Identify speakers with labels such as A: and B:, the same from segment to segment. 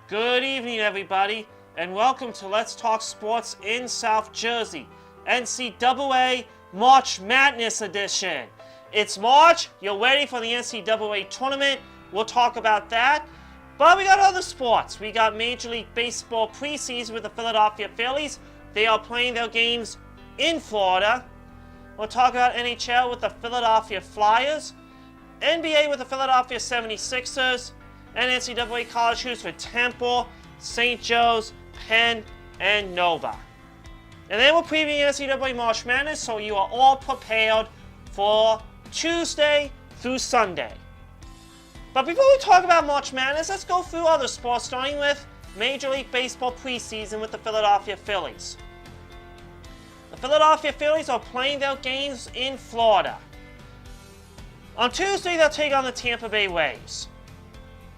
A: Good evening, everybody, and welcome to Let's Talk Sports in South Jersey, NCAA March Madness Edition. It's March, you're ready for the NCAA tournament, we'll talk about that. But we got other sports. We got Major League Baseball preseason with the Philadelphia Phillies. They are playing their games in Florida. We'll talk about NHL with the Philadelphia Flyers, NBA with the Philadelphia 76ers, and NCAA College Hoops with Temple, St. Joe's, Penn, and Nova. And then we'll preview NCAA March Madness so you are all prepared for Tuesday through Sunday. But before we talk about March Madness, let's go through other sports, starting with Major League Baseball preseason with the Philadelphia Phillies. The Philadelphia Phillies are playing their games in Florida. On Tuesday, they'll take on the Tampa Bay Rays.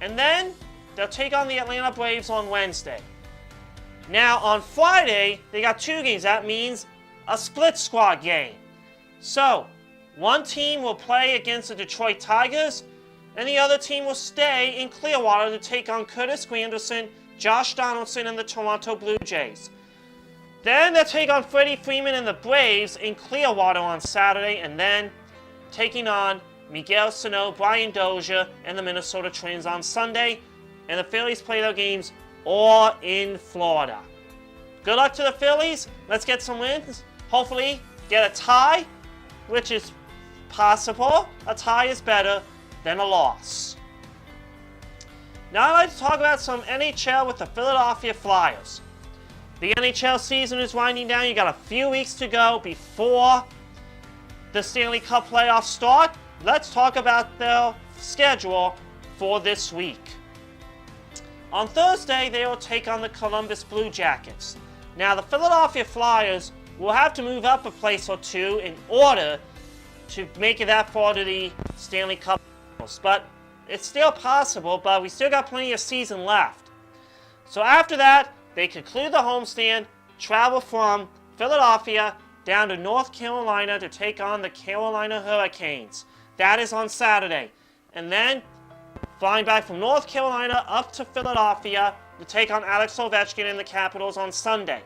A: And then, they'll take on the Atlanta Braves on Wednesday. Now, on Friday, they got two games. That means a split squad game. So, one team will play against the Detroit Tigers, and the other team will stay in Clearwater to take on Curtis Granderson, Josh Donaldson, and the Toronto Blue Jays. Then they'll take on Freddie Freeman and the Braves in Clearwater on Saturday, and then taking on Miguel Sano, Brian Dozier, and the Minnesota Twins on Sunday. And the Phillies play their games all in Florida. Good luck to the Phillies. Let's get some wins. Hopefully get a tie, which is possible. A tie is better than a loss. Now I'd like to talk about some NHL with the Philadelphia Flyers. The NHL season is winding down. You got a few weeks to go before the Stanley Cup playoffs start. Let's talk about their schedule for this week. On Thursday, they will take on the Columbus Blue Jackets. Now, the Philadelphia Flyers will have to move up a place or two in order to make it that far to the Stanley Cup. But it's still possible, but we still got plenty of season left. So after that, they conclude the homestand, travel from Philadelphia down to North Carolina to take on the Carolina Hurricanes. That is on Saturday. And then flying back from North Carolina up to Philadelphia to take on Alex Ovechkin and the Capitals on Sunday.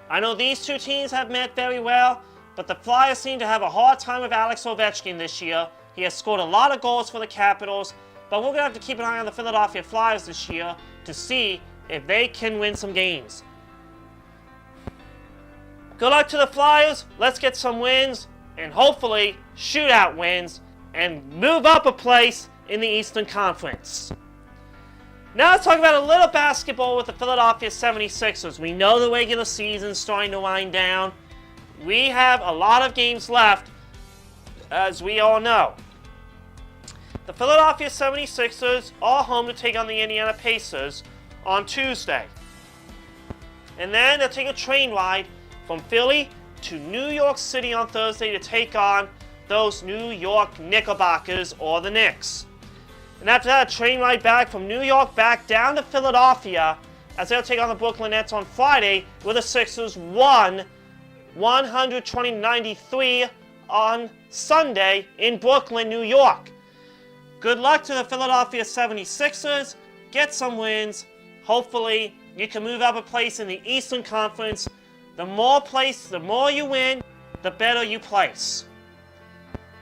A: I know these two teams have met very well, but the Flyers seem to have a hard time with Alex Ovechkin this year. He has scored a lot of goals for the Capitals, but we're going to have to keep an eye on the Philadelphia Flyers this year to see if they can win some games. Good luck to the Flyers. Let's get some wins, and hopefully shootout wins, and move up a place in the Eastern Conference. Now let's talk about a little basketball with the Philadelphia 76ers. We know the regular season's starting to wind down. We have a lot of games left, as we all know. The Philadelphia 76ers are home to take on the Indiana Pacers on Tuesday. And then they'll take a train ride from Philly to New York City on Thursday to take on those New York Knickerbockers, or the Knicks. And after that, a train ride back from New York back down to Philadelphia as they'll take on the Brooklyn Nets on Friday, where the Sixers won 120-93 on Sunday in Brooklyn, New York. Good luck to the Philadelphia 76ers. Get some wins. Hopefully, you can move up a place in the Eastern Conference. The more you win, the better you place.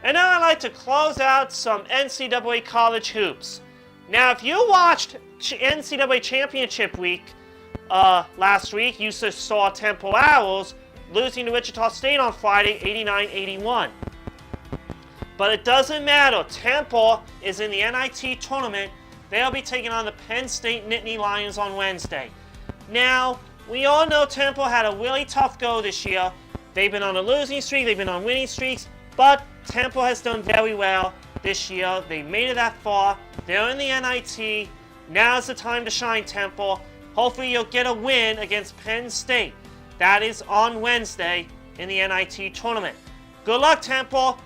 A: And now I'd like to close out some NCAA College Hoops. Now, if you watched NCAA Championship Week last week, you saw Temple Owls losing to Wichita State on Friday, 89-81. But it doesn't matter. Temple is in the NIT tournament. They'll be taking on the Penn State Nittany Lions on Wednesday. Now, we all know Temple had a really tough go this year. They've been on a losing streak, they've been on winning streaks, but Temple has done very well this year. They made it that far. They're in the NIT. Now's the time to shine, Temple. Hopefully you'll get a win against Penn State. That is on Wednesday in the NIT tournament. Good luck, Temple.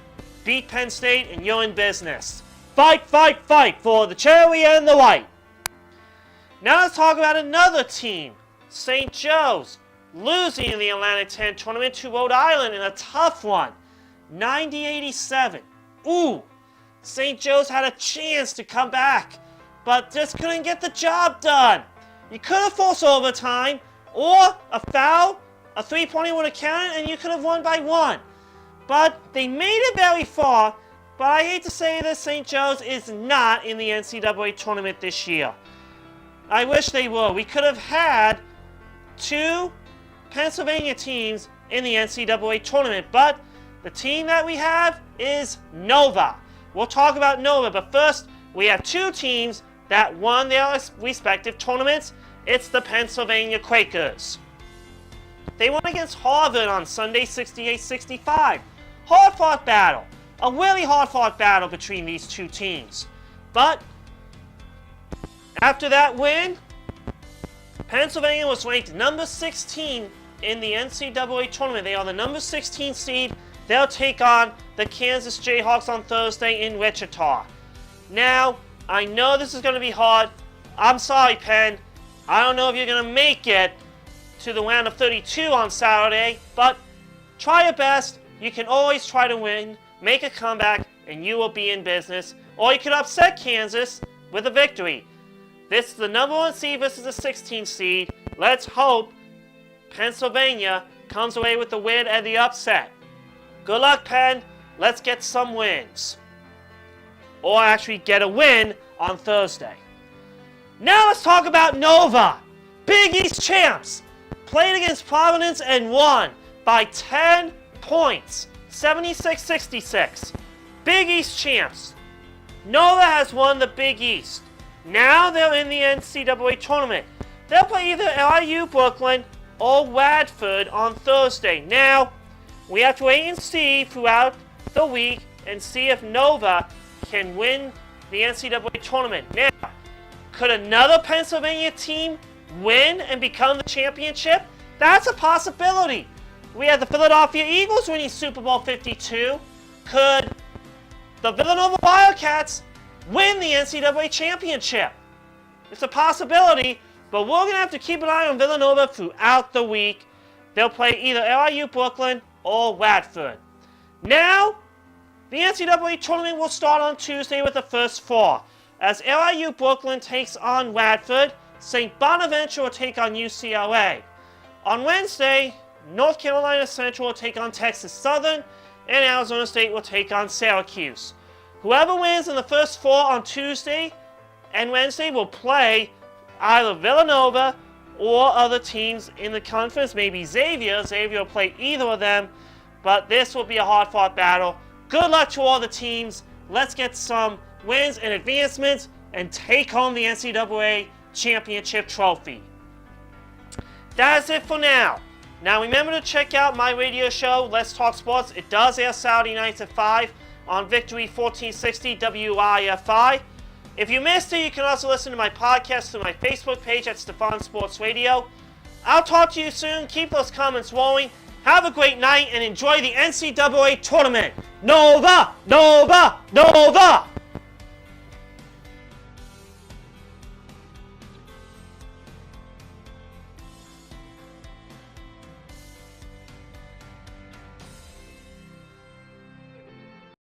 A: Beat Penn State and you're in business. Fight, fight, fight for the cherry and the white. Now let's talk about another team, St. Joe's, losing in the Atlantic 10 tournament to Rhode Island in a tough one, 90-87. Ooh, St. Joe's had a chance to come back, but just couldn't get the job done. You could have forced overtime, or a foul, a three-pointer would have counted, and you could have won by 1. But they made it very far, but I hate to say this, St. Joe's is not in the NCAA tournament this year. I wish they were. We could have had 2 Pennsylvania teams in the NCAA tournament, but the team that we have is Nova. We'll talk about Nova, but first, we have 2 teams that won their respective tournaments. It's the Pennsylvania Quakers. They won against Harvard on Sunday, 68-65. Hard-fought battle. A really hard-fought battle between these 2 teams. But after that win, Pennsylvania was ranked number 16 in the NCAA tournament. They are the number 16 seed. They'll take on the Kansas Jayhawks on Thursday in Wichita. Now, I know this is going to be hard. I'm sorry, Penn. I don't know if you're going to make it to the round of 32 on Saturday, but try your best. You can always try to win, make a comeback, and you will be in business. Or you could upset Kansas with a victory. This is the number 1 seed versus the 16th seed. Let's hope Pennsylvania comes away with the win and the upset. Good luck, Penn. Let's get some wins. Or actually get a win on Thursday. Now let's talk about Nova. Big East champs. Played against Providence and won by 10 points. 76-66. Big East champs. Nova has won the Big East. Now they're in the NCAA tournament. They'll play either LIU Brooklyn or Radford on Thursday. Now, we have to wait and see throughout the week and see if Nova can win the NCAA tournament. Now, could another Pennsylvania team win and become the championship? That's a possibility. We have the Philadelphia Eagles winning Super Bowl 52. Could the Villanova Wildcats win the NCAA championship? It's a possibility, but we're going to have to keep an eye on Villanova throughout the week. They'll play either LIU Brooklyn or Radford. Now, the NCAA tournament will start on Tuesday with the first 4. As LIU Brooklyn takes on Radford, St. Bonaventure will take on UCLA. On Wednesday, North Carolina Central will take on Texas Southern, and Arizona State will take on Syracuse. Whoever wins in the first 4 on Tuesday and Wednesday will play either Villanova or other teams in the conference, maybe Xavier. Xavier will play either of them, but this will be a hard-fought battle. Good luck to all the teams. Let's get some wins and advancements and take home the NCAA championship trophy. That is it for now. Now remember to check out my radio show, Let's Talk Sports. It does air Saturday nights at 5 on Victory 1460 WIFI. If you missed it, you can also listen to my podcast through my Facebook page at Stefan Sports Radio. I'll talk to you soon. Keep those comments rolling. Have a great night and enjoy the NCAA tournament. Nova! Nova! Nova!